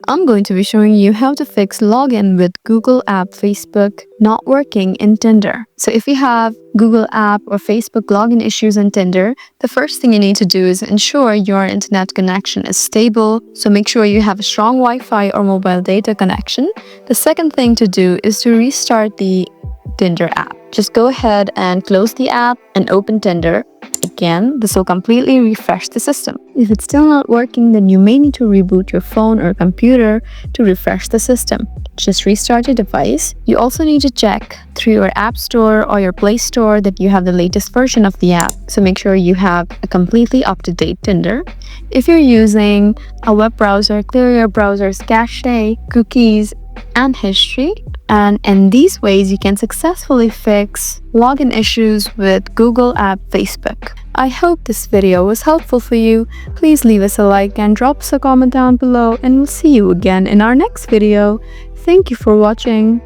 I'm going to be showing you how to fix login with Google app Facebook not working in Tinder. So if you have Google app or Facebook login issues in Tinder, the first thing you need to do is ensure your internet connection is stable. So make sure you have a strong Wi-Fi or mobile data connection. The second thing to do is to restart the Tinder app. Just go ahead and close the app and open Tinder. Again, this will completely refresh the system. If it's still not working, then you may need to reboot your phone or computer to refresh the system. Just restart your device. You also need to check through your App Store or your Play Store that you have the latest version of the app. So make sure you have a completely up-to-date Tinder. If you're using a web browser, clear your browser's cache, cookies, and history. And in these ways, you can successfully fix login issues with Google app Facebook. I hope this video was helpful for you. Please leave us a like and drop us a comment down below, and we'll see you again in our next video. Thank you for watching.